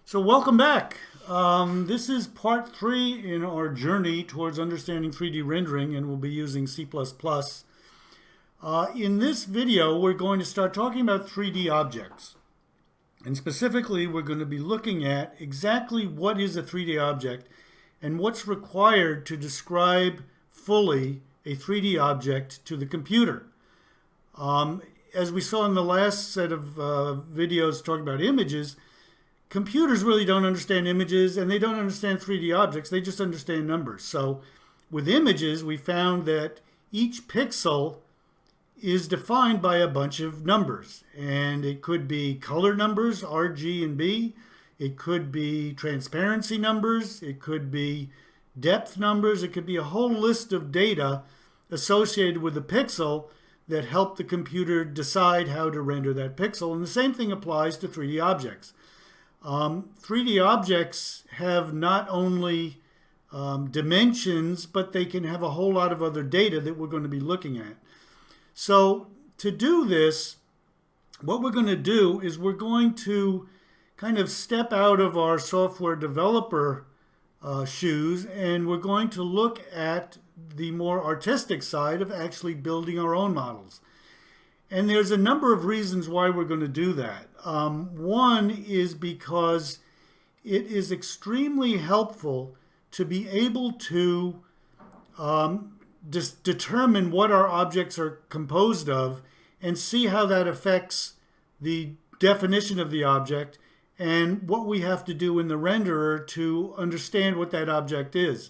So welcome back. This is part 3 in our journey towards understanding 3D rendering, and we'll be using C++. In this video, we're going to start talking about 3D objects. And specifically, we're going to be looking at exactly what is a 3D object and what's required to describe fully a 3D object to the computer. As we saw in the last set of videos talking about images, computers really don't understand images and they don't understand 3D objects. They just understand numbers. So with images, we found that each pixel is defined by a bunch of numbers. And it could be color numbers, R, G, and B. It could be transparency numbers. It could be depth numbers. It could be a whole list of data associated with the pixel that help the computer decide how to render that pixel. And the same thing applies to 3D objects. 3D objects have not only dimensions, but they can have a whole lot of other data that we're going to be looking at. So to do this, what we're going to do is we're going to kind of step out of our software developer shoes, and we're going to look at the more artistic side of actually building our own models. And there's a number of reasons why we're going to do that. One is because it is extremely helpful to be able to determine what our objects are composed of and see how that affects the definition of the object and what we have to do in the renderer to understand what that object is.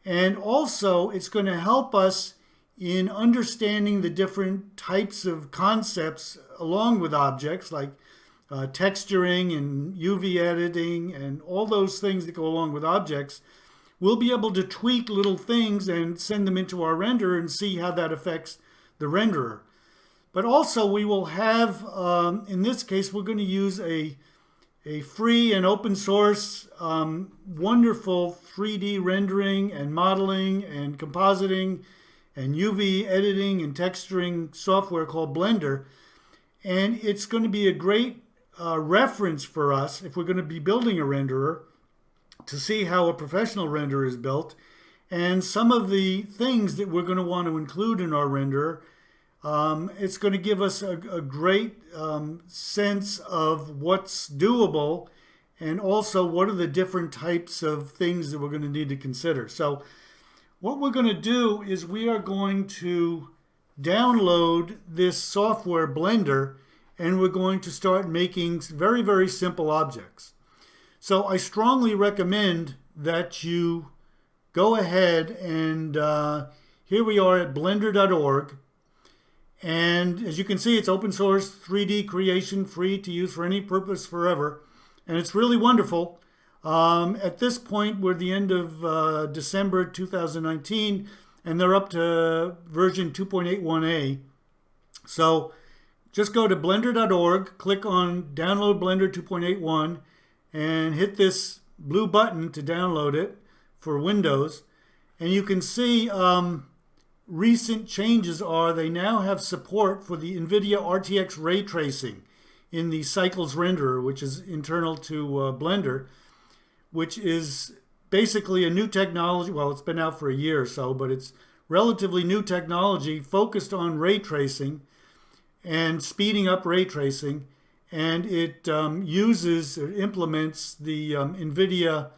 And also, it's going to help us in understanding the different types of concepts along with objects like texturing and UV editing and all those things that go along with objects. We'll be able to tweak little things and send them into our renderer and see how that affects the renderer. But also we will have, in this case, we're going to use a free and open source wonderful 3D rendering and modeling and compositing and UV editing and texturing software called Blender. And it's going to be a great reference for us if we're going to be building a renderer to see how a professional renderer is built. And some of the things that we're going to want to include in our renderer, it's going to give us a great sense of what's doable and also what are the different types of things that we're going to need to consider. So what we're going to do is we are going to download this software Blender, and we're going to start making very, very simple objects. So I strongly recommend that you go ahead and here we are at blender.org. And as you can see, it's open source 3D creation, free to use for any purpose forever. And it's really wonderful. At this point, we're at the end of December 2019, and they're up to version 2.81a. So just go to blender.org, click on Download Blender 2.81, and hit this blue button to download it for Windows. And you can see recent changes are they now have support for the NVIDIA RTX ray tracing in the Cycles renderer, which is internal to Blender, which is basically a new technology. Well, it's been out for a year or so, but it's relatively new technology focused on ray tracing and speeding up ray tracing. And it uses or implements the NVIDIA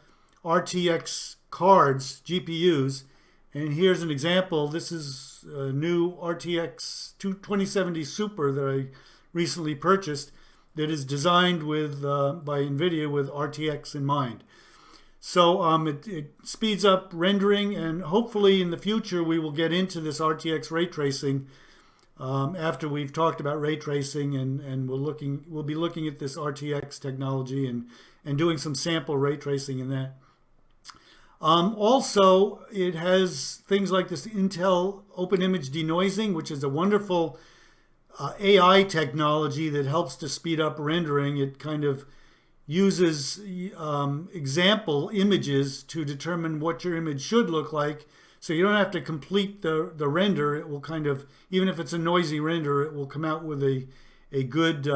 RTX cards, GPUs. And here's an example. This is a new RTX 2070 Super that I recently purchased that is designed with by NVIDIA with RTX in mind. So it speeds up rendering, and hopefully in the future we will get into this RTX ray tracing after we've talked about ray tracing, and we'll be looking at this RTX technology and doing some sample ray tracing in that. Also, it has things like this Intel Open Image Denoising, which is a wonderful AI technology that helps to speed up rendering. It kind of uses example images to determine what your image should look like. So you don't have to complete the render. It will kind of, even if it's a noisy render, it will come out with a good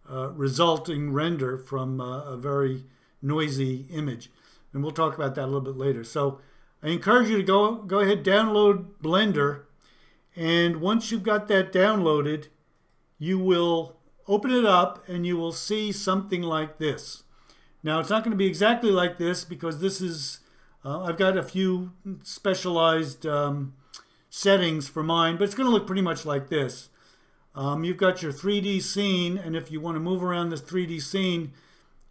resulting render from a very noisy image. And we'll talk about that a little bit later. So I encourage you to go ahead, download Blender. And once you've got that downloaded, you will open it up and you will see something like this. Now, it's not going to be exactly like this because this is, I've got a few specialized settings for mine, but it's going to look pretty much like this. You've got your 3D scene, and if you want to move around this 3D scene,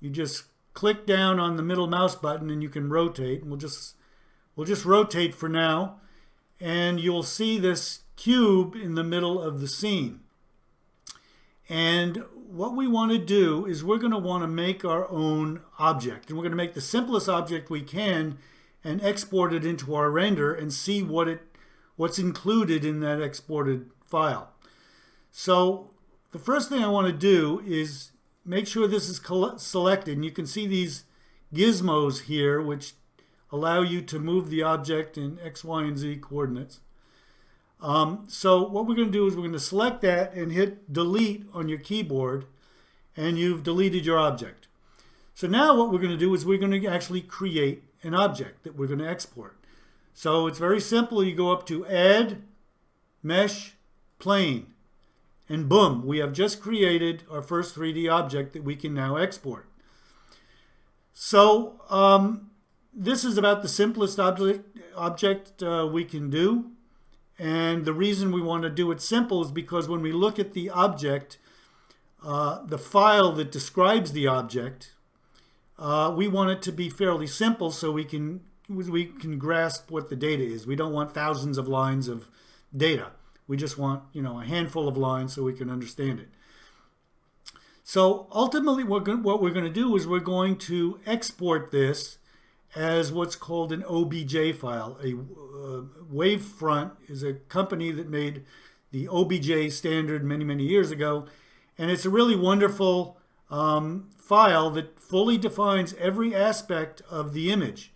you just click down on the middle mouse button and you can rotate. And we'll just rotate for now, and you'll see this cube in the middle of the scene. And what we want to do is we're going to want to make our own object, and we're going to make the simplest object we can and export it into our render and see what's included in that exported file. So the first thing I want to do is make sure this is selected. And you can see these gizmos here, which allow you to move the object in X, Y, and Z coordinates. So what we're going to do is we're going to select that and hit delete on your keyboard, and you've deleted your object. So now what we're going to do is we're going to actually create an object that we're going to export. So it's very simple. You go up to Add, Mesh, Plane. And boom, we have just created our first 3D object that we can now export. So this is about the simplest object we can do. And the reason we want to do it simple is because when we look at the object, the file that describes the object, we want it to be fairly simple so we can grasp what the data is. We don't want thousands of lines of data. We just want, a handful of lines so we can understand it. So ultimately what we're going to do is we're going to export this as what's called an OBJ file. Wavefront is a company that made the OBJ standard many, many years ago. And it's a really wonderful file that fully defines every aspect of the image.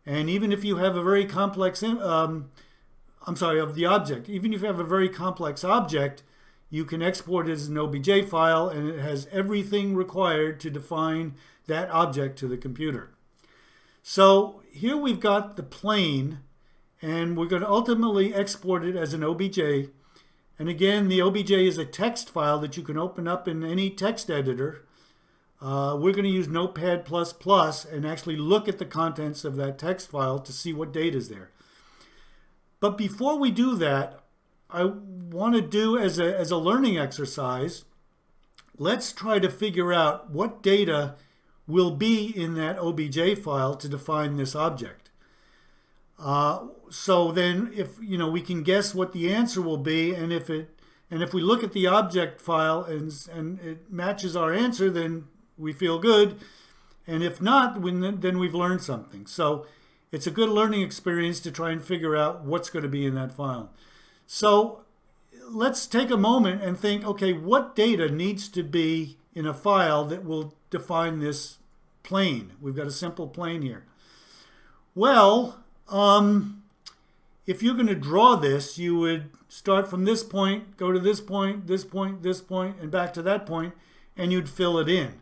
And even if you have a very complex of the object. Even if you have a very complex object, you can export it as an OBJ file, and it has everything required to define that object to the computer. So here we've got the plane, and we're going to ultimately export it as an OBJ. And again, the OBJ is a text file that you can open up in any text editor. We're going to use Notepad++ and actually look at the contents of that text file to see what data is there. But before we do that, I want to do as a learning exercise, let's try to figure out what data will be in that OBJ file to define this object. So then if we can guess what the answer will be, and if we look at the object file and it matches our answer, then we feel good. And if not, then we've learned something. So it's a good learning experience to try and figure out what's going to be in that file. So let's take a moment and think, okay, what data needs to be in a file that will define this plane? We've got a simple plane here. Well, if you're going to draw this, you would start from this point, go to this point, this point, this point, and back to that point, and you'd fill it in.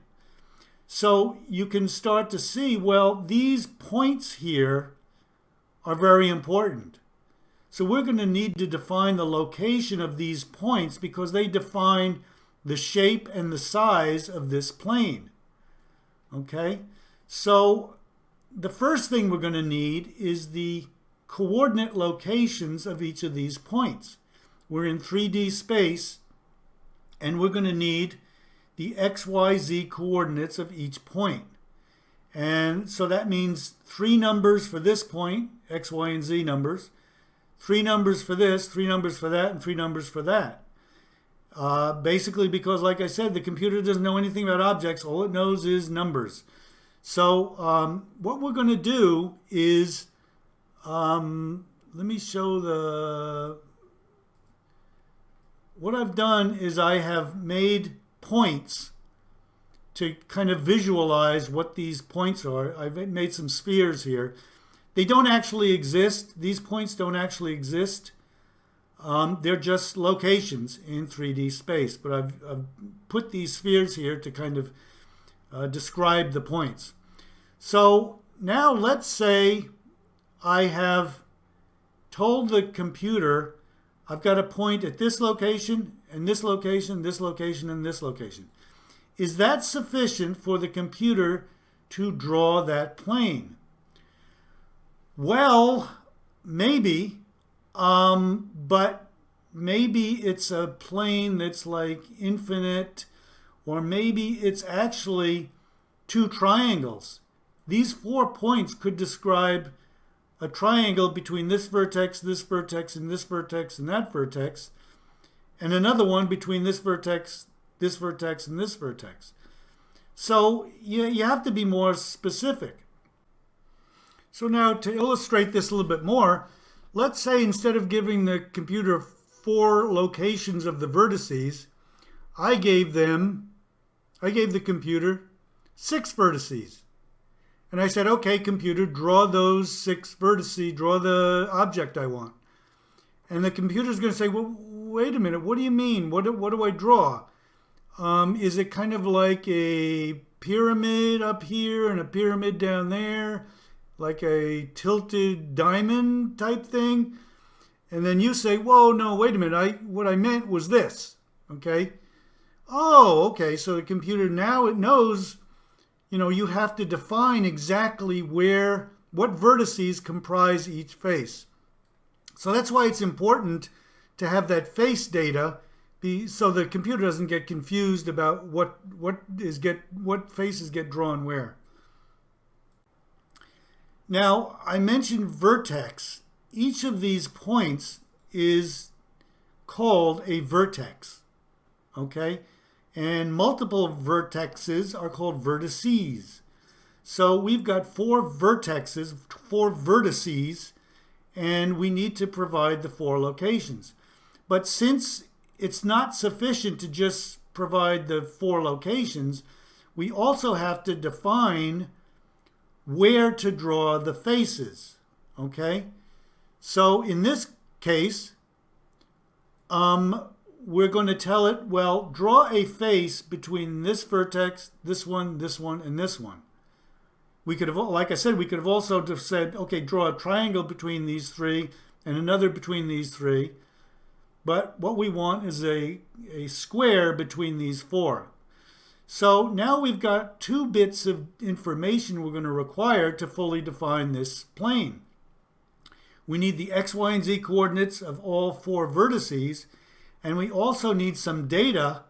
So you can start to see, well, these points here are very important. So we're going to need to define the location of these points because they define the shape and the size of this plane. Okay? So the first thing we're going to need is the coordinate locations of each of these points. We're in 3D space, and we're going to need the XYZ coordinates of each point. And so that means 3 numbers for this point, X, Y, and Z numbers, 3 numbers for this, 3 numbers for that, and 3 numbers for that. Basically because, like I said, the computer doesn't know anything about objects. All it knows is numbers. So what we're going to do is, let me show what I've done is I have made points to kind of visualize what these points are. I've made some spheres here. They don't actually exist. These points don't actually exist. They're just locations in 3D space, but I've put these spheres here to kind of describe the points. So now let's say I have told the computer I've got a point at this location, and this location, this location, and this location. Is that sufficient for the computer to draw that plane? Well, maybe, but maybe it's a plane that's like infinite, or maybe it's actually two triangles. These 4 points could describe a triangle between this vertex, and this vertex, and that vertex, and another one between this vertex, and this vertex. So you have to be more specific. So now to illustrate this a little bit more, let's say instead of giving the computer 4 locations of the vertices, I gave the computer 6 vertices. And I said, okay, computer, draw those 6 vertices, draw the object I want. And the computer's going to say, well, wait a minute, what do you mean? What do I draw? Is it kind of like a pyramid up here and a pyramid down there? Like a tilted diamond type thing? And then you say, whoa, no, wait a minute, what I meant was this, okay? Oh, okay, so the computer now it knows, you have to define exactly what vertices comprise each face. So that's why it's important to have that face data so the computer doesn't get confused about what faces get drawn where. Now, I mentioned vertex. Each of these points is called a vertex, okay? And multiple vertexes are called vertices. So we've got 4 vertexes, 4 vertices, and we need to provide the 4 locations. But since it's not sufficient to just provide the 4 locations, we also have to define where to draw the faces, okay? So in this case, we're going to tell it, well, draw a face between this vertex, this one, and this one. We could have, like I said, we could have also just said, okay, draw a triangle between these 3 and another between these 3. But what we want is a square between these 4. So now we've got 2 bits of information we're going to require to fully define this plane. We need the x, y, and z coordinates of all 4 vertices, and we also need some data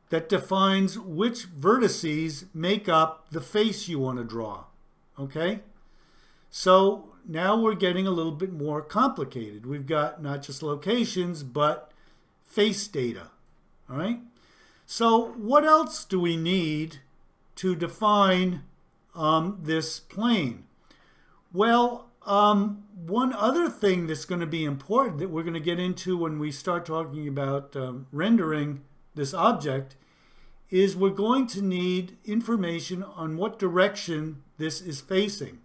that defines which vertices make up the face you want to draw. Okay? So now we're getting a little bit more complicated. We've got not just locations, but face data. All right? So what else do we need to define this plane? Well, one other thing that's going to be important that we're going to get into when we start talking about rendering this object is we're going to need information on what direction this is facing.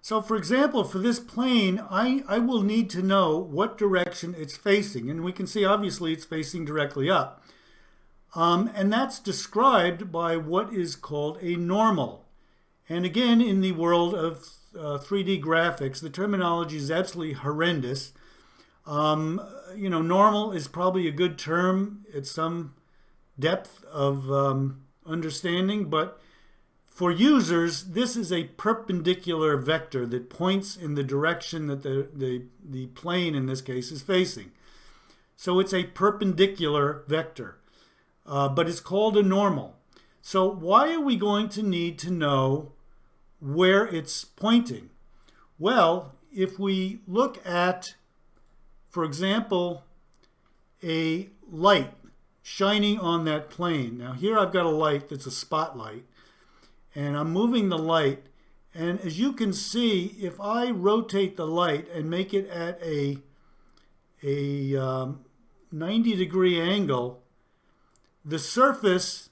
So for example, for this plane, I will need to know what direction it's facing. And we can see obviously it's facing directly up. And that's described by what is called a normal. And again, in the world of 3D graphics, the terminology is absolutely horrendous. Normal is probably a good term at some depth of understanding, but for users, this is a perpendicular vector that points in the direction that the plane, in this case, is facing. So it's a perpendicular vector, but it's called a normal. So why are we going to need to know where it's pointing? Well, if we look at, for example, a light shining on that plane. Now here I've got a light that's a spotlight, and I'm moving the light, and as you can see, if I rotate the light and make it at a 90-degree angle, the surface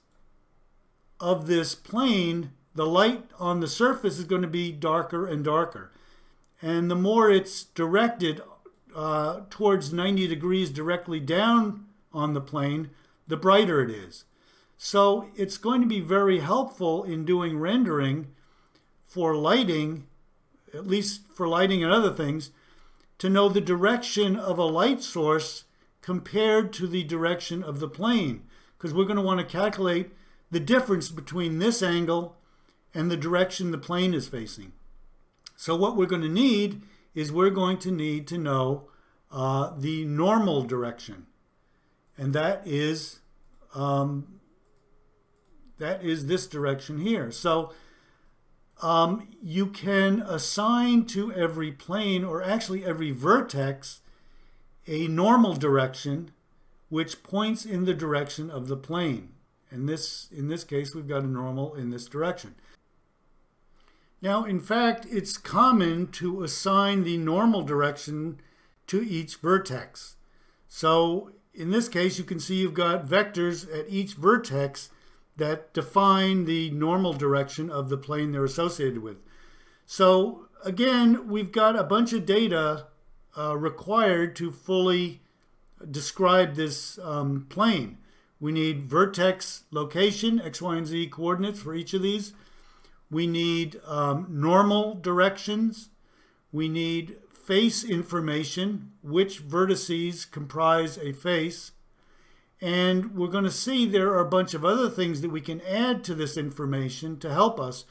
of this plane, the light on the surface is going to be darker and darker. And the more it's directed towards 90 degrees directly down on the plane, the brighter it is. So it's going to be very helpful in doing rendering for lighting, at least for lighting and other things, to know the direction of a light source compared to the direction of the plane, because we're going to want to calculate the difference between this angle and the direction the plane is facing. So what we're going to need is we're going to need to know the normal direction, and that is this direction here. So you can assign to every plane, or actually every vertex, a normal direction which points in the direction of the plane. And in this case, we've got a normal in this direction. Now, in fact, it's common to assign the normal direction to each vertex. So in this case, you can see you've got vectors at each vertex that define the normal direction of the plane they're associated with. So again, we've got a bunch of data required to fully describe this plane. We need vertex location, x, y, and z coordinates for each of these. We need normal directions. We need face information, which vertices comprise a face. And we're going to see there are a bunch of other things that we can add to this information to help us.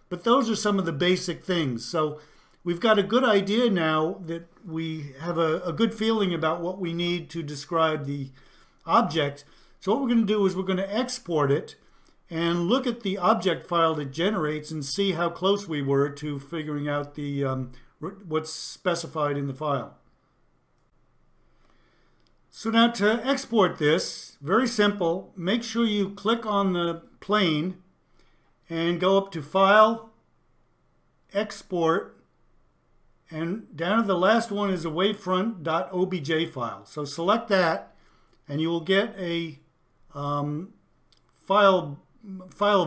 But those are some of the basic things. So we've got a good idea now that we have a good feeling about what we need to describe the object. So what we're going to do is we're going to export it and look at the object file that generates and see how close we were to figuring out the what's specified in the file. So now to export this, very simple, make sure you click on the plane and go up to File, Export, and down at the last one is a wavefront.obj file. So select that and you will get a file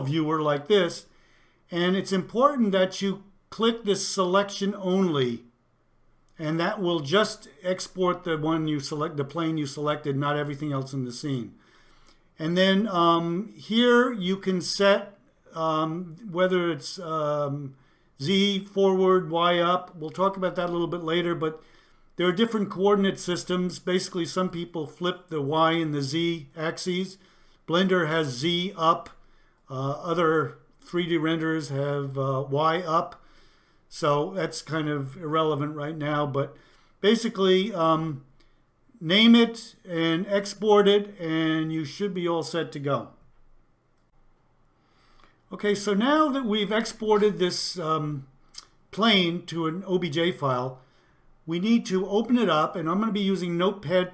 viewer like this. And it's important that you click this selection only, and that will just export the one you select, the plane you selected, not everything else in the scene. And then here you can set whether it's Z forward, Y up. We'll talk about that a little bit later, but there are different coordinate systems. Basically, some people flip the Y and the Z axes. Blender has Z up. Other 3D renderers have Y up. So that's kind of irrelevant right now, but basically name it and export it, and you should be all set to go. Okay, so now that we've exported this plane to an OBJ file, we need to open it up, and I'm going to be using Notepad++,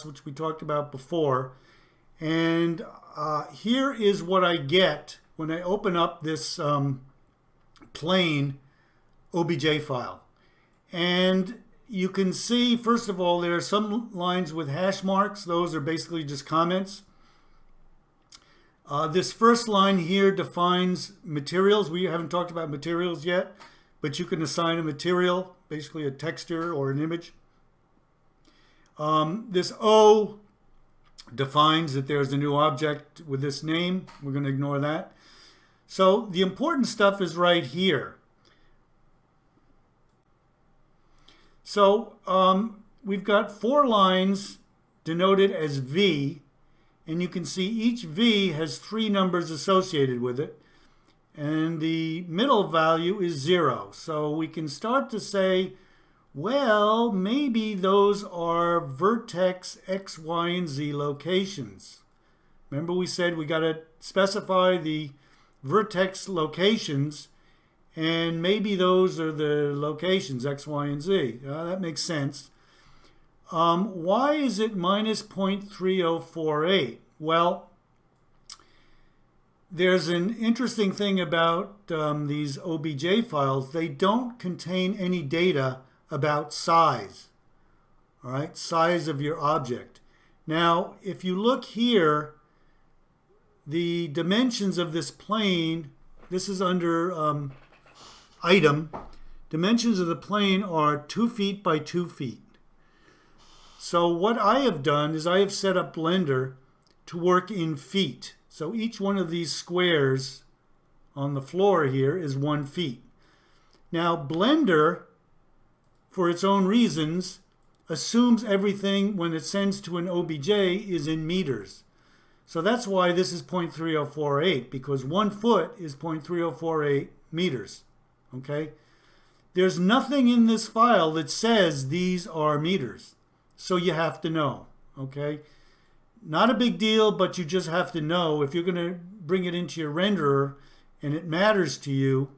which we talked about before. And here is what I get when I open up this plane OBJ file. And you can see, first of all, there are some lines with hash marks. Those are basically just comments. This first line here defines materials. We haven't talked about materials yet, but you can assign a material, basically a texture or an image. This O defines that there's a new object with this name. We're going to ignore that. So the important stuff is right here. So we've got 4 lines denoted as V, and you can see each V has 3 numbers associated with it, and the middle value is 0. So we can start to say, well, maybe those are vertex X, Y, and Z locations. Remember we said we got to specify the vertex locations, and maybe those are the locations, X, Y, and Z. That makes sense. Why is it minus 0.3048? Well, there's an interesting thing about these OBJ files. They don't contain any data about size. All right, size of your object. Now, if you look here, the dimensions of this plane, this is under item, dimensions of the plane are 2 feet by 2 feet. So what I have done is I have set up Blender to work in feet. So each one of these squares on the floor here is 1 feet. Now Blender, for its own reasons, assumes everything when it sends to an OBJ is in meters. So that's why this is 0.3048, because 1 foot is 0.3048 meters. Okay? There's nothing in this file that says these are meters. So you have to know. Okay? Not a big deal, but you just have to know. If you're going to bring it into your renderer and it matters to you,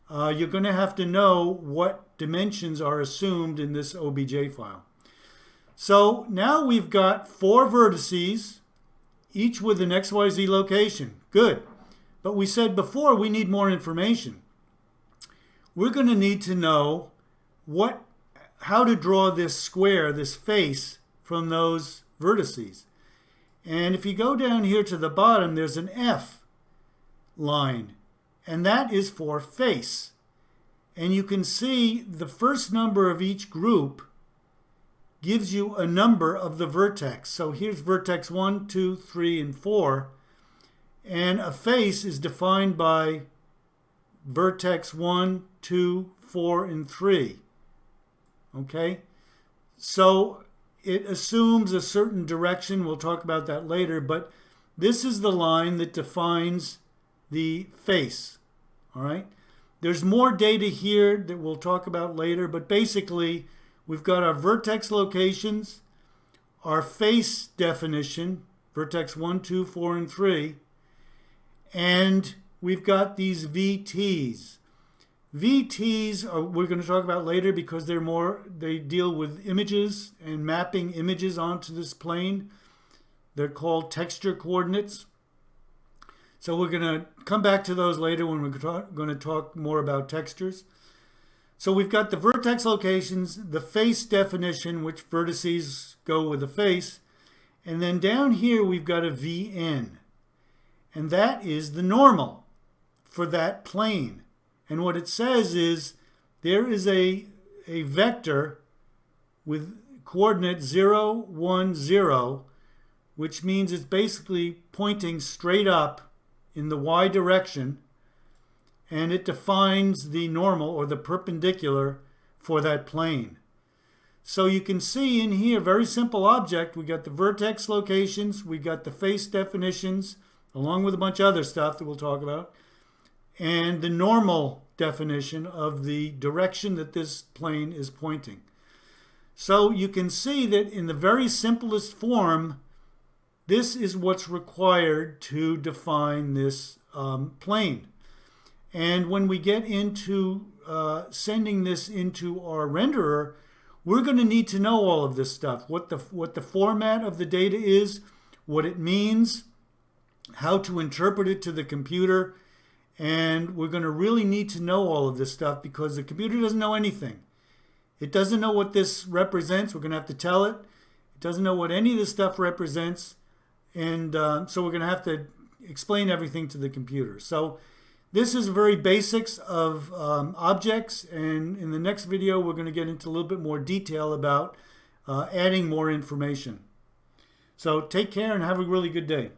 you're going to have to know what dimensions are assumed in this OBJ file. So now we've got 4 vertices, each with an XYZ location. Good. But we said before we need more information. We're going to need to know how to draw this square, this face, from those vertices. And if you go down here to the bottom, there's an F line, and that is for face. And you can see the first number of each group gives you a number of the vertex. So here's vertex 1, 2, 3, and 4. And a face is defined by vertex 1, 2, 4, and 3. Okay? So it assumes a certain direction. We'll talk about that later. But this is the line that defines the face. All right? There's more data here that we'll talk about later. But basically, we've got our vertex locations, our face definition, vertex 1, 2, 4, and 3, and we've got these VTs. VTs we're going to talk about later because they deal with images and mapping images onto this plane. They're called texture coordinates. So we're going to come back to those later when we're going to talk more about textures. So we've got the vertex locations, the face definition, which vertices go with the face. And then down here we've got a VN. And that is the normal for that plane. And what it says is there is a vector with coordinate 0, 1, 0, which means it's basically pointing straight up in the y direction. And it defines the normal or the perpendicular for that plane. So you can see in here, very simple object, we got the vertex locations, we got the face definitions, along with a bunch of other stuff that we'll talk about, and the normal definition of the direction that this plane is pointing. So you can see that in the very simplest form, this is what's required to define this plane. And when we get into sending this into our renderer, we're going to need to know all of this stuff. What the format of the data is, what it means, how to interpret it to the computer. And we're going to really need to know all of this stuff because the computer doesn't know anything. It doesn't know what this represents. We're going to have to tell it. It doesn't know what any of this stuff represents. And so we're going to have to explain everything to the computer. So this is very basics of objects, and in the next video we're going to get into a little bit more detail about adding more information. So take care and have a really good day.